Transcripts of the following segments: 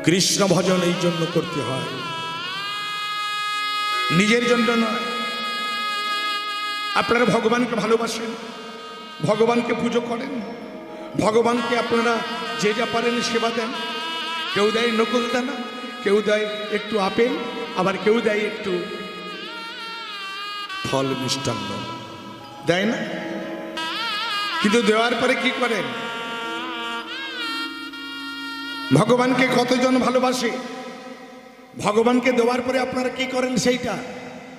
কৃষ্ণ ভজন এই জন্য করতে হয়, নিজের জন্য নয়। আপনারা ভগবানকে ভালোবাসেন, ভগবানকে পুজো করেন, ভগবানকে আপনারা যে যা পারেন সেবা দেন। কেউ দেয় নকুল দানা, কেউ দেয় একটু আপেল, আবার কেউ দেয় একটু ফল মিষ্টান্ন, দেয় না? কিন্তু দেওয়ার পরে কি করেন? ভগবানকে কতজন ভালোবাসে? ভগবানকে দেওয়ার পরে আপনারা কি করেন?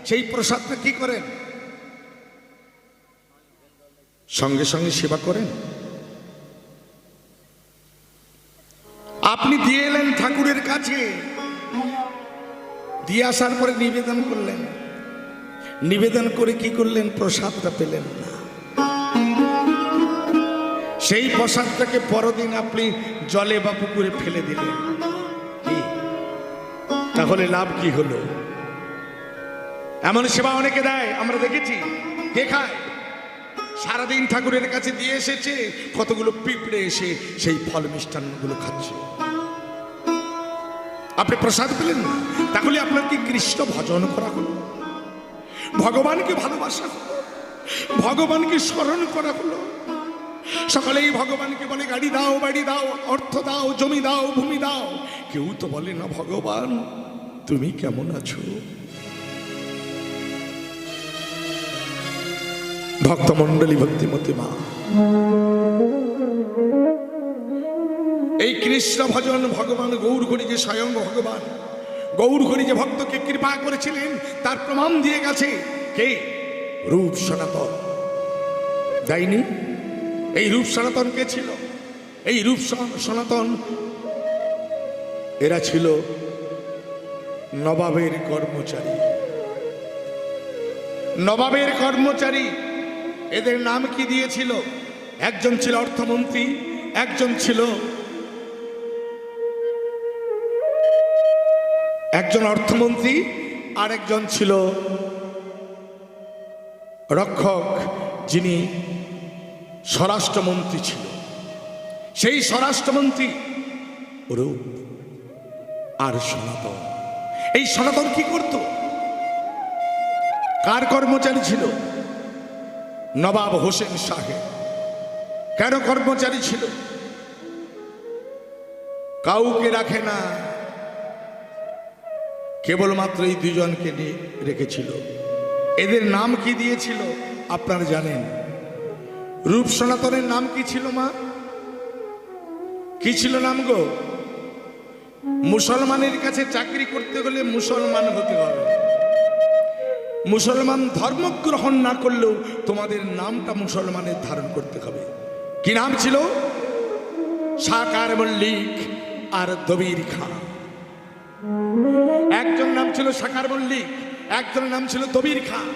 সেই প্রসাদটা কি করেন? সঙ্গে সঙ্গে সেবা করেন। আপনি দিয়ে এলেন ঠাকুরের কাছে, দিয়ে আসার পরে নিবেদন করলেন, নিবেদন করে কি করলেন? প্রসাদটা পেলেন না। সেই প্রসাদটাকে পরদিন আপনি জলে বা পুকুরে ফেলে দিলেন, কি তাহলে লাভ কি হলো? এমন সেবা অনেকে দেয়, আমরা দেখেছি। কে খায়? সারাদিন ঠাকুরের কাছে দিয়ে এসেছে, কতগুলো পিঁপড়ে এসে সেই ফল মিষ্টান্নগুলো খাচ্ছে। আপনি প্রসাদ পেলেন না, তাহলে আপনার কি কৃষ্ণ ভজন করা হলো? ভগবানকে ভালোবাসা হলো, ভগবানকে স্মরণ করা হলো। সকলেই ভগবানকে বলে গাড়ি দাও, বাড়ি দাও, অর্থ দাও, জমি দাও, ভূমি দাও। কেউ তো বলে না ভগবান তুমি কেমন আছো? ভক্তমণ্ডলী, ভক্তিমতী মা, এই কৃষ্ণ ভজন ভগবান গৌরহরি যে স্বয়ং ভগবান গৌরহরি যে ভক্তকে কৃপা করেছিলেন তার প্রমাণ দিয়ে গেছে কে? রূপ সনাতন। যায়নি? এই রূপ সনাতন কে ছিল? এই রূপ সনাতন এরা ছিল নবাবের কর্মচারী। নবাবের কর্মচারী। এদের নাম কি দিয়েছিল? একজন ছিল অর্থমন্ত্রী, একজন ছিল অর্থমন্ত্রী, আর একজন ছিল রক্ষক, যিনি স্বরাষ্ট্রমন্ত্রী ছিল। সেই স্বরাষ্ট্রমন্ত্রী রূপ আর সনাতন। এই সনাতন কি করত? কার কর্মচারী ছিল? নবাব হোসেন সাহেব। কেন কর্মচারী ছিল? কাউকে রাখে না, কেবলমাত্র এই দুজনকে নিয়ে রেখেছিল। এদের নাম কি দিয়েছিল আপনারা জানেন? রূপ সনাতনের নাম কি ছিল মা? কি ছিল নাম গো? মুসলমানের কাছে চাকরি করতে হলে মুসলমান হতে হবে। মুসলমান ধর্ম গ্রহণ না করলেও তোমাদের নামটা মুসলমানের ধারণ করতে হবে। কি নাম ছিল? সাকার মল্লিক আর দবির খাঁ। একজন নাম ছিল সাকার মল্লিক, একজনের নাম ছিল দবির খাঁ।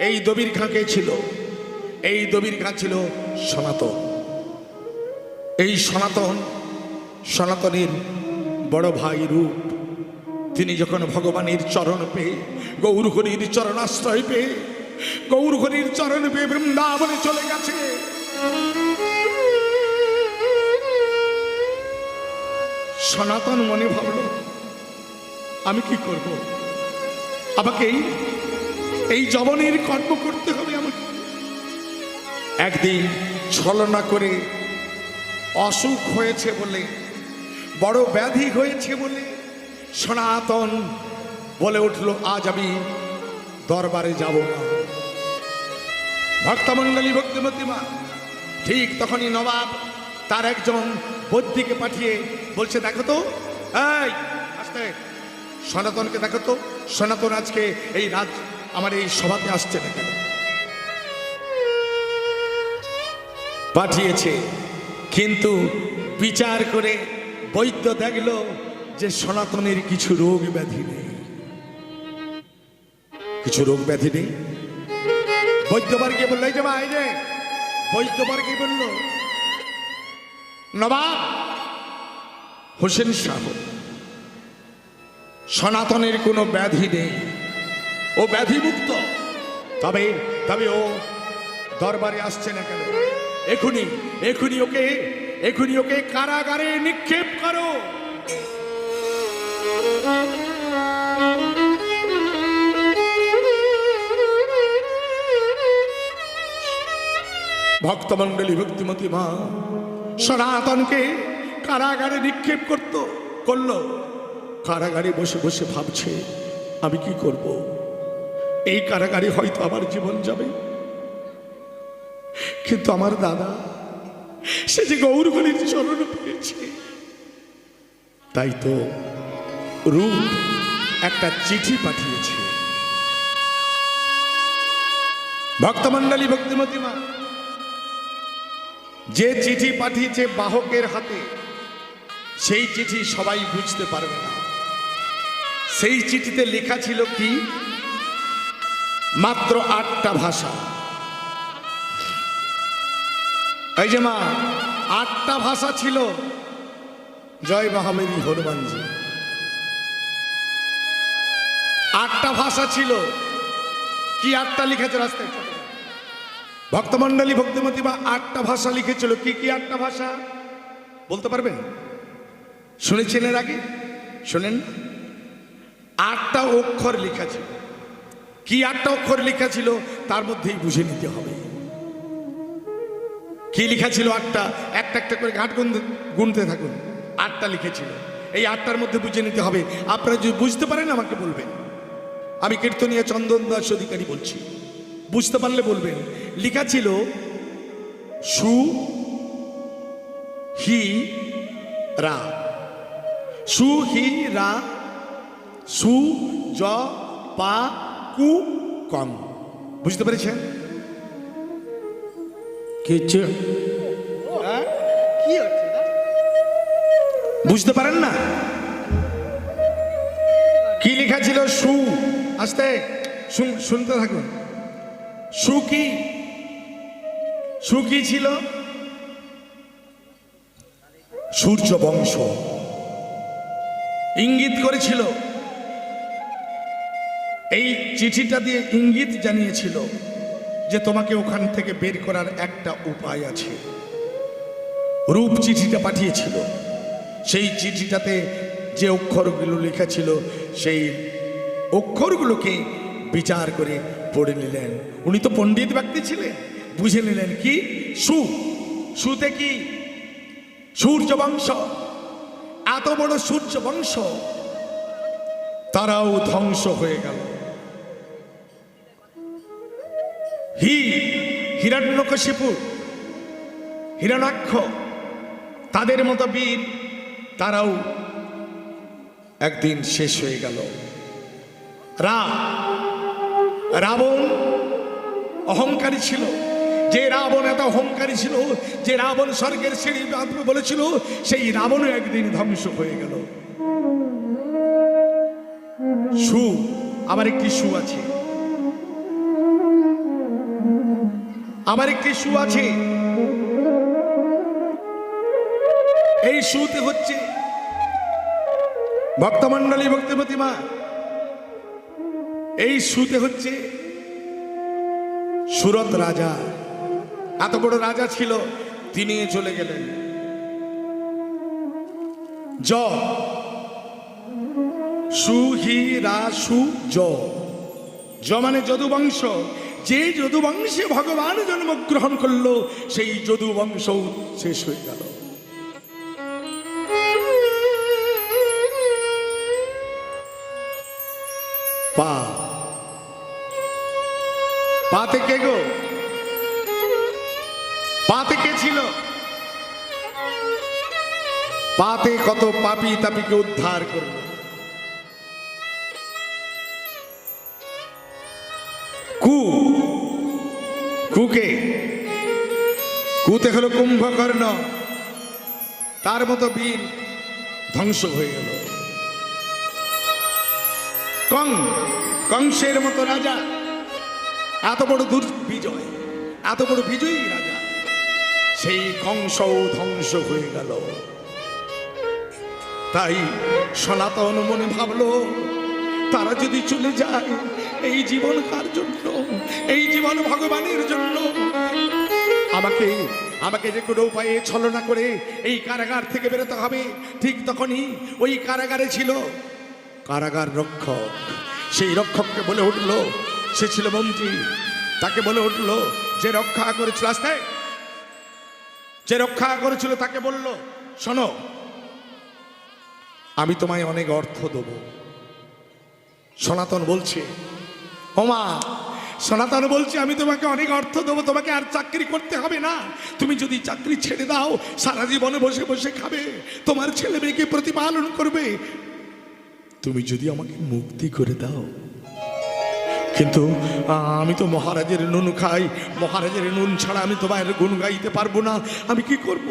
এই দবির খাঁ কে ছিল? এই দবির খাঁ ছিল সনাতন। এই সনাতনের বড় ভাই রূপ, তিনি যখন ভগবানের চরণ পেয়ে, গৌরহরির চরণাশ্রয় পেয়ে, গৌরহরির চরণ পেয়ে বৃন্দাবনে চলে গেছে। সনাতন মনে ভাবলো আমি কি করব? আমাকে এই যবনের কর্ম করতে হবে আমাকে। একদিন ছলনা করে অসুখ হয়েছে বলে, বড় ব্যাধি হয়েছে বলে সনাতন বলে উঠল আজ আমি দরবারে যাব না। ভক্তমণ্ডলী, ভক্তিমতী মা, ঠিক তখনই নবাব তার একজন বৈদ্যকে পাঠিয়ে বলছে দেখো তো, এই আসতে সনাতনকে দেখো তো, সনাতন আজকে এই আমার এই সভাতে আসছে না কেন? পাঠিয়েছে, কিন্তু বিচার করে বৈদ্য দেখলো যে সনাতনের কিছু রোগ ব্যাধি নেই, কিছু রোগ ব্যাধি নেই। বৈদ্যবার গিয়ে বললো এই যে ভাই রে, বৈদ্যবার গিয়ে বললো নবাব হোসেন শাহ, সনাতনের কোনো ব্যাধি নেই, ও ব্যাধি মুক্ত, তবে ও দরবারে আসছে না কেন? এখুনি ওকে এখনই ওকে কারাগারে নিক্ষেপ করো। ভক্তমণ্ডলী ভক্তিমতী মা সনাতনকে কারাগারে নিক্ষেপ করলো। কারাগারে বসে বসে ভাবছে, আমি কি করব? এই কারাগারে হয়তো আমার জীবন যাবে, কিন্তু আমার দাদা সে যে গৌরহরির চরণ পেয়েছে, তাই তো রূপ একটা চিঠি পাঠিয়েছে। ভক্তমণ্ডলী ভক্তিমতী মা যে চিঠি পাঠিয়েছে বাহকের হাতে, সেই চিঠি সবাই বুঝতে পারবে না। সেই চিঠিতে লেখা ছিল কি? মাত্র 8টা ভাষা। এই যে মা, 8টা ভাষা ছিল। জয় মহাবীর হনুমানজি, 8টা ভাষা ছিল। কি 8টা লিখেছে? রাস্তায় ভক্তমণ্ডলী ভক্তিমতী বা 8টা ভাষা লিখেছিল। কি কি 8টা ভাষা বলতে পারবেন? শুনেছেন এর আগে? শোনেন। 8টা অক্ষর লেখা ছিল। কি 8টা অক্ষর লেখা ছিল তার মধ্যেই বুঝে নিতে হবে কি লেখা ছিল। 8টা একটা একটা করে ঘাট গুনতে থাকুন। 8টা লিখেছিল। এই 8টার মধ্যে বুঝে নিতে হবে। আপনারা যদি বুঝতে পারেন আমাকে বলবেন। আমি কীর্তনীয় চন্দন দাস অধিকারী বলছি, বুঝতে পারলে বলবেন। লেখা ছিল সু হি রা, সু হি রা, সু জ পা কু কং। বুঝতে পেরেছেন? কিছু কি বুঝতে পারেন না? কি লেখা ছিল? সু, আস্তে শুনতে থাকুন। সু কি? সু কি ছিল? সূর্য বংশ ইঙ্গিত করেছিল। এই চিঠিটা দিয়ে ইঙ্গিত জানিয়েছিল যে তোমাকে ওখান থেকে বের করার একটা উপায় আছে। রূপ চিঠিটা পাঠিয়েছিল। সেই চিঠিটাতে যে অক্ষরগুলো লেখা ছিল, সেই অক্ষরগুলোকে বিচার করে পড়ে নিলেন। উনি তো পণ্ডিত ব্যক্তি ছিলেন, বুঝে নিলেন কি সু। সুতে কি? সূর্য বংশ। এত বড় সূর্য বংশ, তারাও ধ্বংস হয়ে গেল। হিরণ্যকশিপু, হিরণ্যাক্ষ, তাদের মতো বীর, তারাও একদিন শেষ হয়ে গেল। রাবণ অহংকারী ছিল। যে রাবণ এত অহংকারী ছিল, যে রাবণ স্বর্গের সিঁড়ি বাঁধবে বলেছিল, সেই রাবণও একদিন ধ্বংস হয়ে গেল। সু, আবার একটি সু আছে। আমার একটি সু আছে। এই সুতে হচ্ছে ভক্তমণ্ডলী ভক্তিমতী মা, এই সুতে হচ্ছে সুরত রাজা। এত বড় রাজা ছিল, তিনি চলে গেলেন। জ, সু হি রা সু জ, জ মানে যদুবংশ। যে যদুবংশে ভগবান জন্মগ্রহণ করলো, সেই যদুবংশ শেষ হয়ে গেল। পা, পাতে কে গো? পাতে কে ছিল? পাতে কত পাপী তাপীকে উদ্ধার করল। কু, কুকে, কুতে হলো কুম্ভকর্ণ, তার মতো বীর ধ্বংস হয়ে গেল। কং, কংসের মতো রাজা, এত বড় দুর্বিজয়, এত বড় বিজয়ী রাজা, সেই কংসও ধ্বংস হয়ে গেল। তাই সনাতন মনে ভাবলো, তারা যদি চলে যায়, এই জীবন কার জন্য? এই জীবন ভগবানের জন্য। আমাকে আমাকে যে কোনো উপায়ে ছলনা করে এই কারাগার থেকে বেরোতে হবে। ঠিক তখনই ওই কারাগারে ছিল কারাগার রক্ষক। সেই রক্ষককে বলে উঠলো, সে ছিল মন্ত্রী, তাকে বলে উঠলো, যে রক্ষা করেছিল আস্তে, যে রক্ষা করেছিল তাকে বলল, শোনো, আমি তোমায় অনেক অর্থ দেব। সনাতন বলছে, ওমা, সনাতন বলছে আমি তোমাকে অনেক অর্থ দেবো, তোমাকে আর চাকরি করতে হবে না। তুমি যদি চাকরি ছেড়ে দাও, সারা জীবনে বসে বসে খাবে, তোমার ছেলে মেয়েকে প্রতিপালন করবে। তুমি যদি আমাকে মুক্তি করে দাও। কিন্তু আমি তো মহারাজের নুন খাই, মহারাজের নুন ছাড়া আমি তোমার গুণ গাইতে পারবো না, আমি কি করব?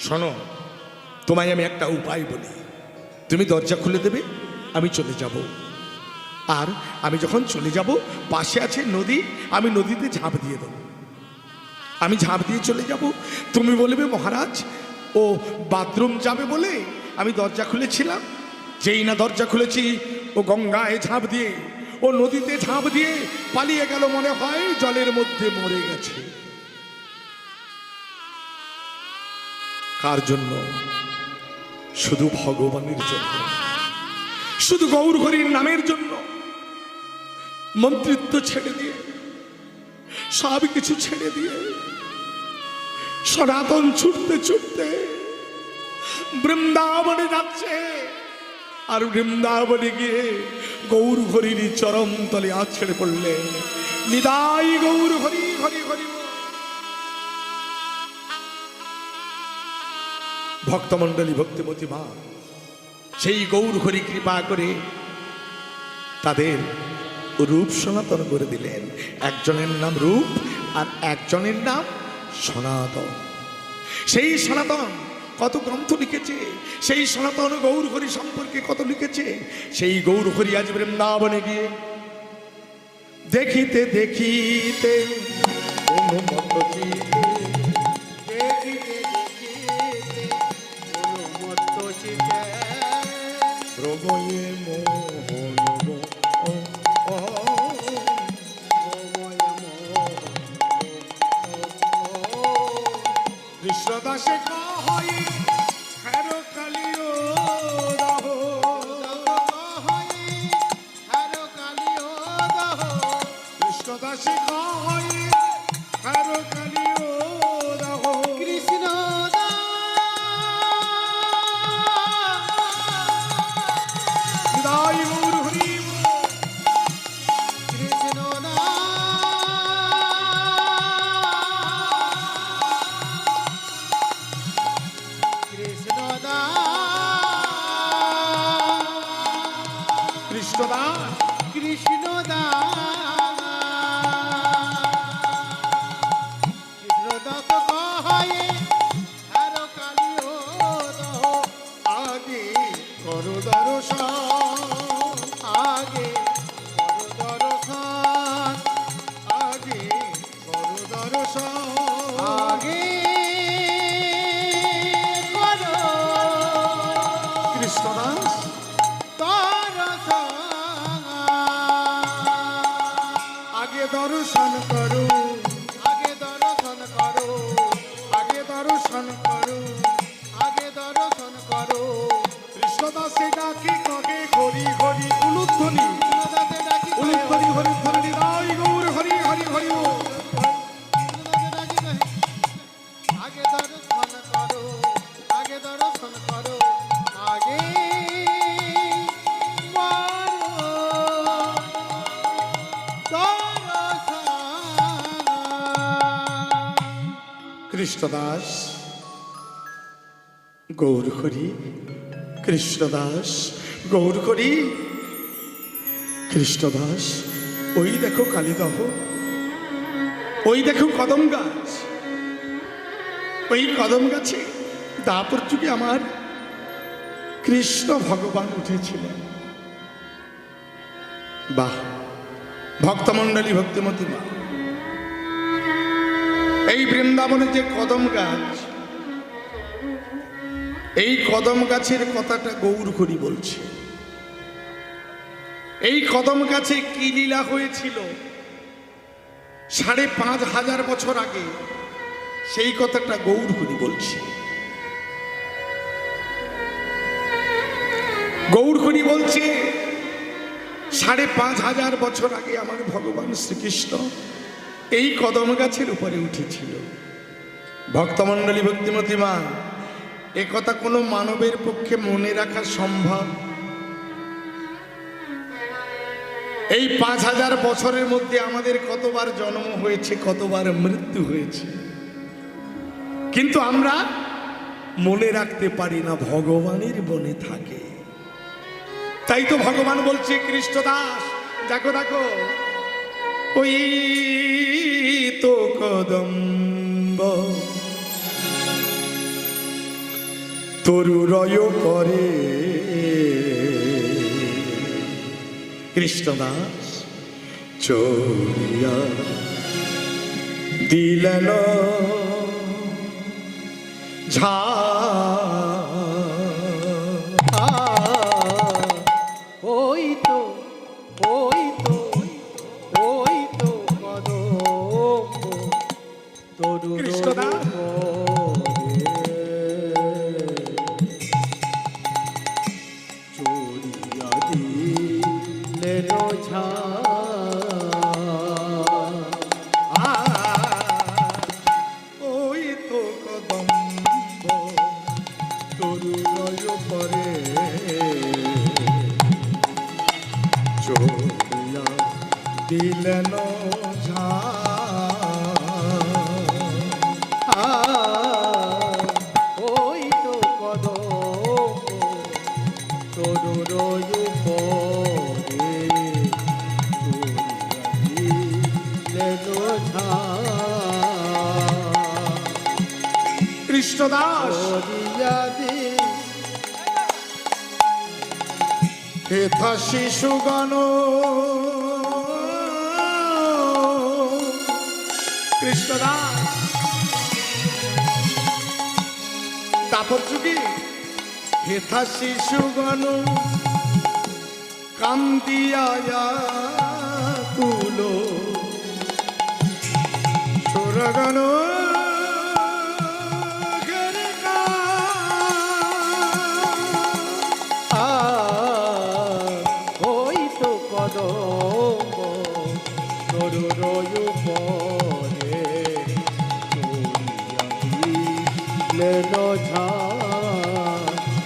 শোনো, তোমায় আমি একটা উপায় বলি, তুমি দরজা খুলে দেবে, আমি চলে যাব। আর আমি যখন চলে যাব, পাশে আছে নদী, আমি নদীতে ঝাঁপ দিয়ে দেবো। আমি ঝাঁপ দিয়ে চলে যাব, তুমি বলবে মহারাজ ও বাথরুম যাবে বলে আমি দরজা খুলেছিলাম। যেই না দরজা খুলেছি, ও গঙ্গায় ঝাঁপ দিয়ে, ও নদীতে ঝাঁপ দিয়ে পালিয়ে গেল, মনে হয় জলের মধ্যে মরে গেছে। কার জন্য? শুধু ভগবানের জন্য, শুধু গৌর হরির নামের জন্য। মন্ত্রিত্ব ছেড়ে দিয়ে, সব কিছু ছেড়ে দিয়ে সনাতন ছুটতে ছুটতে বৃন্দাবনে যাচ্ছে। আর বৃন্দাবনে গিয়ে গৌর হরির চরম তলে আজ ছেড়ে পড়লেন। নিতাই গৌর হরি হরি হরি। ভক্তমণ্ডলী, ভক্তিমতী মা সেই গৌর হরি কৃপা করে তাদের রূপ সনাতন করে দিলেন। একজনের নাম রূপ আর একজনের নাম সনাতন। সেই সনাতন কত গ্রন্থ লিখেছে, সেই সনাতন গৌর হরি সম্পর্কে কত লিখেছে। সেই গৌর হরি আজ বৃন্দাবনে গিয়ে দেখিতে দেখিতে অনুমত চিতে, দেখিতে দেখিতে অনুমত চিতে, প্রভয়ে মোহন কৃষ্ণদাসে কহই হের কালিও দাহ, হের কালিও দাহ, কৃষ্ণদাসে কহই হের কালিও দাহ। কৃষ্ণ দাই গৌর হরি, কৃষ্ণ কৃষ্ণদাস, কৃষ্ণদাস কহয়ে হের কালিও দাহ। আগে করো দর্শন, আগে করো দর্শন, আগে করো দর্শন, আগে করো কৃষ্ণদাস দর্শন করো, আগে দর্শন করো, আগে দর্শন করো, আগে দর্শন করো। কৃষ্ণদাসে ডাকি কগে হরি হরি উলুধ্বনি, উলুধ্বনি হরিধ্বনি দাই গৌর হরি হরি হরি। আগে দর্শন করো, আগে দর্শন করো, আগে কৃষ্ণদাস গৌর হরি, কৃষ্ণদাস গৌর হরি, কৃষ্ণদাস। ওই দেখো কালীদহ, ওই দেখো কদম গাছ, ওই কদম গাছে দাপর যুগে আমার কৃষ্ণ ভগবান উঠেছিলেন। বাহ! ভক্তমণ্ডলী, ভক্তিমতী মা, এই বৃন্দাবনে যে কদম গাছ, এই কদম গাছের কথাটা গৌর হরি বলছে। এই কদম গাছে কি লীলা হয়েছিল ৫,৫০০ বছর আগে, সেই কথাটা গৌরহরি বলছে। গৌরহরি বলছে 5,500 বছর আগে আমার ভগবান শ্রীকৃষ্ণ এই কদম গাছের উপরে উঠেছিল। ভক্তমণ্ডলী, ভক্তিমতী মা, এ কথা কোনো মানবের পক্ষে মনে রাখা সম্ভব? এই 5,000 বছরের মধ্যে আমাদের কতবার জন্ম হয়েছে, কতবার মৃত্যু হয়েছে, কিন্তু আমরা মনে রাখতে পারি না, ভগবানের মনে থাকে। তাই তো ভগবান বলছে কৃষ্ণদাস, দেখো দেখো ওই তো কদম্ব তরুরয় করে। কৃষ্ণদাস চড়িয়া দিলেন ঝা, ওই তো ওই তো ওই তো কদম্ব তরু কৃষ্ণদাস চড়িয়া দিলেন ঝা, ওই তো কদম্ব তরুরয় করে চড়িয়া দিলেন ঝা। ওই তো কদম্ব তরু পরে ঝা। কৃষ্ণদাস হেথা শিশুগণ, কৃষ্ণদাস তাপর যুগে হেথা শিশুগণ কান্দিয়া কুল সুরগণ ওই তো কদম্ব তরু পরে দিলেন ঝা।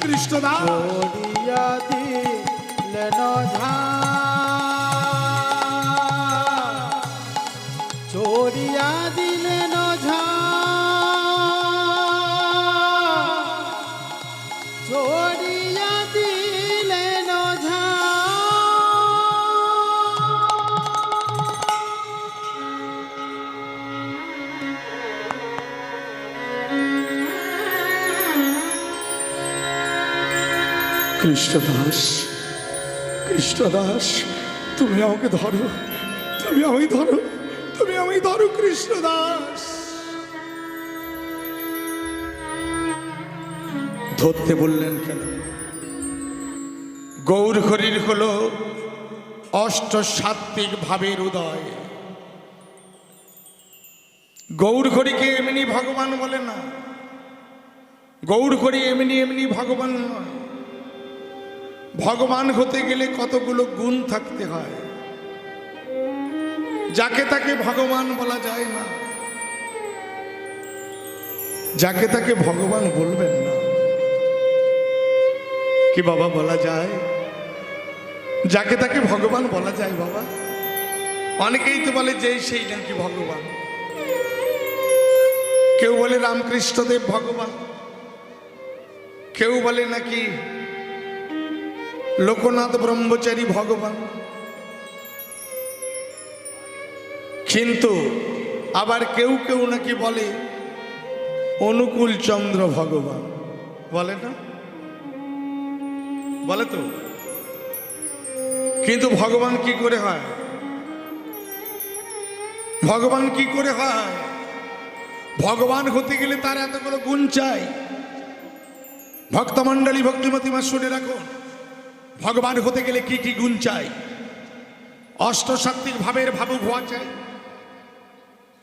কৃষ্ণদাস চড়িয়া দিলেন ঝা, চড়িয়া দিলেন ঝা, চড়িয়া দিলেন ঝা। কৃষ্ণদাস, কৃষ্ণদাস তুমি আমাকে ধরো, তুমি আমায় ধরো, তুমি আমায় ধরো কৃষ্ণদাস। ধরতে বললেন কেন? গৌরহরির হলো অষ্টসাত্ত্বিক ভাবের উদয়। গৌরহরিকে এমনি ভগবান বলে না, গৌরহরি এমনি এমনি ভগবান নয়। ভগবান হতে গেলে কতগুলো গুণ থাকতে হয়, যাকে তাকে ভগবান বলা যায় না, যাকে তাকে ভগবান বলবেন না। কি বাবা বলা যায়? যাকে তাকে ভগবান বলা যায় বাবা? অনেকেই তো বলে যে সেই নাকি ভগবান, কেউ বলে রামকৃষ্ণদেব ভগবান, কেউ বলে নাকি লোকনাথ ব্রহ্মচারী ভগবান, কিন্তু আবার কেউ কেউ নাকি বলে অনুকূল চন্দ্র ভগবান, বলে না? বলে তো। কিন্তু ভগবান কি করে হয়? ভগবান কি করে হয়? ভগবান হতে গেলে তার এতগুলো গুণ চাই। ভক্তমণ্ডলী, ভক্তিমতী মা শুনে রাখুন, ভগবান হতে গেলে কি কি গুণ চাই? অষ্টসাত্ত্বিক ভাবের ভাবুক হওয়া চাই,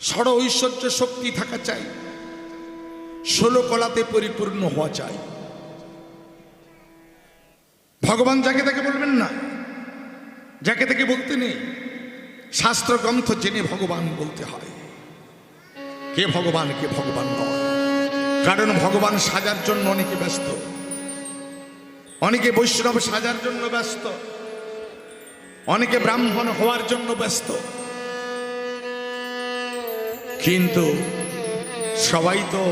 ষড় ঐশ্বর্য শক্তি থাকা চাই, 16 কলাতে পরিপূর্ণ হওয়া চাই। ভগবান যাকে তাকে বলবেন না, যাকে তাকে বলতে নেই। শাস্ত্র গ্রন্থ জেনে ভগবান বলতে হয়। কে ভগবান কে ভগবান নয়। কারণ ভগবান সাজার জন্য অনেকে ব্যস্ত, অনেকে বৈষ্ণব সাজার জন্য ব্যস্ত, অনেকে ব্রাহ্মণ হওয়ার জন্য ব্যস্ত, কিন্তু সবাই তো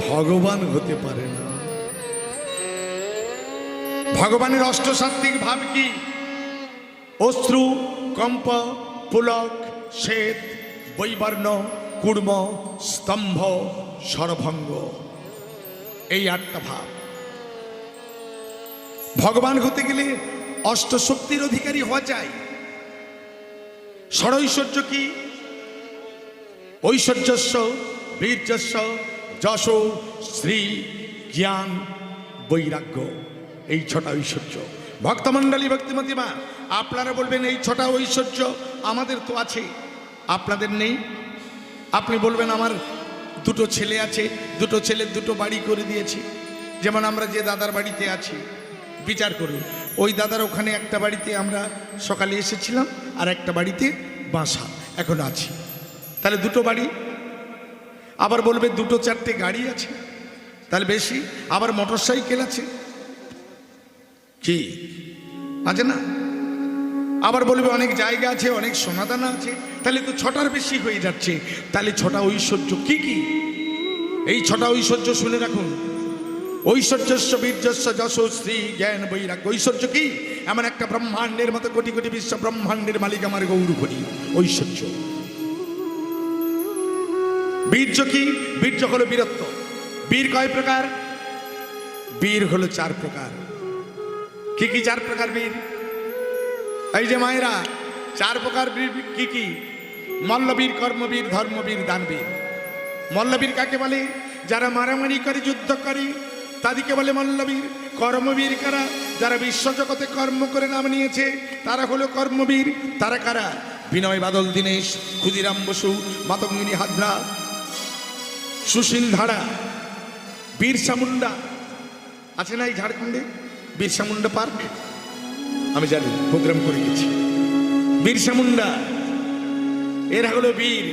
ভগবান হতে পারে না। ভগবানের অষ্টসাত্ত্বিক ভাব কি? অশ্রু, কম্প, পুলক, শ্বেত, বৈবর্ণ, কুর্ম, স্তম্ভ, সরভঙ্গ, এই 8টা ভাব। ভগবান হতে গেলে অষ্টশক্তির অধিকারী হওয়া চাই। ষড়ৈশ্বর্য কি? ঐশ্বর্যস্য, বীর্যস্য, যশ, শ্রী, জ্ঞান, বৈরাগ্য, এই 6টা ঐশ্বর্য। ভক্তমণ্ডলী, ভক্তিমতী মা, আপনারা বলবেন এই 6টা ঐশ্বর্য আমাদের তো আছে, আপনাদের নেই। আপনি বলবেন আমার 2টো ছেলে আছে, 2টো ছেলের 2টো বাড়ি করে দিয়েছি। যেমন আমরা যে দাদার বাড়িতে আছি, বিচার করুন, ওই দাদার ওখানে একটা বাড়িতে আমরা সকালে এসেছিলাম, আর একটা বাড়িতে বাসা এখন আছি, তাহলে 2টো বাড়ি। আবার বলবে 2টো 4টে গাড়ি আছে, তাহলে বেশি। আবার মোটরসাইকেল আছে, কি আছে না? আবার বলবে অনেক জায়গা আছে, অনেক সোনাদানা আছে, তাহলে তো 6টার বেশি হয়ে যাচ্ছে। তাহলে 6টা ঐশ্বর্য কি কি? এই 6টা ঐশ্বর্য শুনে রাখুন। ঐশ্বর্যস্য, বীর্যস্য, যশ, শ্রী, জ্ঞান, বৈরাগ্য। ঐশ্বর্য কি? এমন একটা ব্রহ্মাণ্ডের মতো কোটি কোটি বিশ্ব ব্রহ্মাণ্ডের মালিক আমার গৌর হরি, ঐশ্বর্য। বীর্য কি? বীর্য হলো বীরত্ব। বীর কয় প্রকার? বীর হলো 4 প্রকার। কি কি 4 প্রকার বীর? এই যে মায়েরা, 4 প্রকার বীর কি কি? মল্লবীর, কর্মবীর, ধর্মবীর, দানবীর। মল্লবীর কাকে বলে? যারা মারামারি করে, যুদ্ধ করে, তাদেরকে বলে মল্লবীর। কর্মবীর কারা? যারা বিশ্বজগতে কর্ম করে নাম নিয়েছে, তারা হলো কর্মবীর। তারা কারা? বিনয় বাদল দীনেশ, ক্ষুদিরাম বসু, মাতঙ্গিনী হাজরা, সুশীল ধারা, বিরসা মুন্ডা আছে না এই ঝাড়খণ্ডে? বিরসা মুন্ডা পার্ক, আমি জানি, প্রোগ্রাম করে গেছি। বিরসা মুন্ডা, এরা হলো বীর,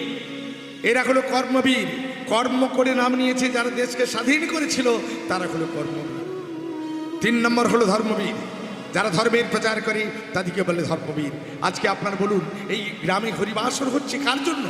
এরা হলো কর্মবীর। কর্ম করে নাম নিয়েছে, যারা দেশকে স্বাধীন করেছিল, তারা হলো কর্মবীর। 3 নম্বর হলো ধর্মবীর, যারা ধর্মের প্রচার করে, তাদেরকে বলে ধর্মবীর। আজকে আপনার বলুন, এই গ্রামে হরিবাসর হচ্ছে কার জন্য?